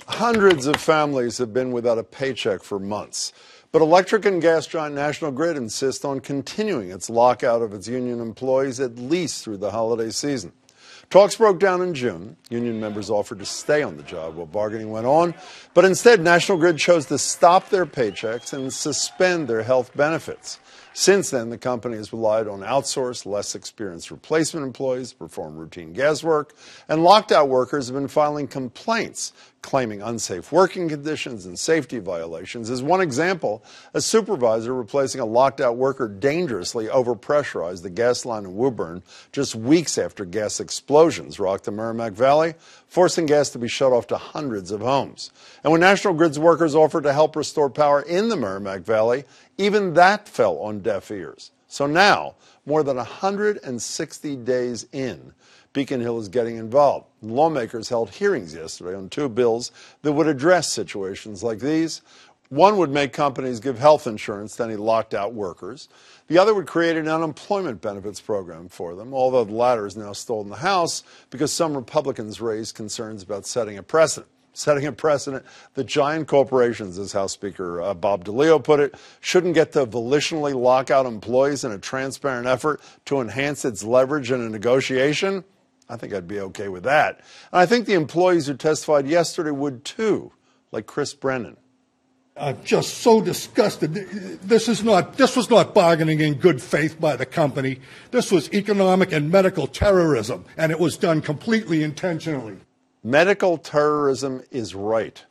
Hundreds of families have been without a paycheck for months. But electric and gas giant National Grid insists on continuing its lockout of its union employees at least through the holiday season. Talks broke down in June. Union members offered to stay on the job while bargaining went on. But instead, National Grid chose to stop their paychecks and suspend their health benefits. Since then, the company has relied on outsourced, less experienced replacement employees to perform routine gas work, and locked-out workers have been filing complaints claiming unsafe working conditions and safety violations. As one example, a supervisor replacing a locked-out worker dangerously overpressurized the gas line in Woburn just weeks after gas explosions rocked the Merrimack Valley, forcing gas to be shut off to hundreds of homes. And when National Grid's workers offered to help restore power in the Merrimack Valley, even that fell on deaf ears. So now, more than 160 days in, Beacon Hill is getting involved. Lawmakers held hearings yesterday on two bills that would address situations like these. One would make companies give health insurance to any locked-out workers. The other would create an unemployment benefits program for them, although the latter is now stalled in the House because some Republicans raised concerns about setting a precedent. Setting a precedent that giant corporations, as House Speaker Bob DeLeo put it, shouldn't get to volitionally lock out employees in a transparent effort to enhance its leverage in a negotiation. I think I'd be okay with that. And I think the employees who testified yesterday would too, like Chris Brennan. I'm just so disgusted. This was not bargaining in good faith by the company. This was economic and medical terrorism, and it was done completely intentionally. Medical terrorism is right.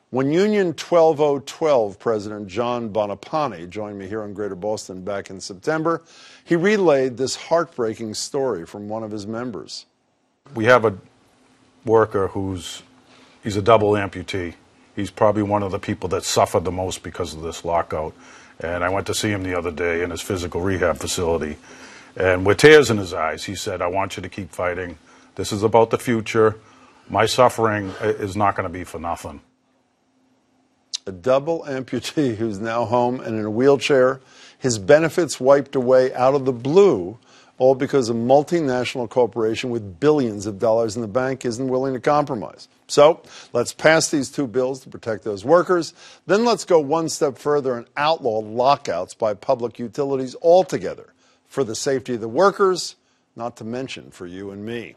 When Union 12012 President John Bonapane joined me here in Greater Boston back in September, he relayed this heartbreaking story from one of his members. We have a worker he's a double amputee. He's probably one of the people that suffered the most because of this lockout. And I went to see him the other day in his physical rehab facility. And with tears in his eyes, he said, "I want you to keep fighting. This is about the future. My suffering is not going to be for nothing." A double amputee who's now home and in a wheelchair, his benefits wiped away out of the blue, all because a multinational corporation with billions of dollars in the bank isn't willing to compromise. So let's pass these two bills to protect those workers. Then let's go one step further and outlaw lockouts by public utilities altogether for the safety of the workers, not to mention for you and me.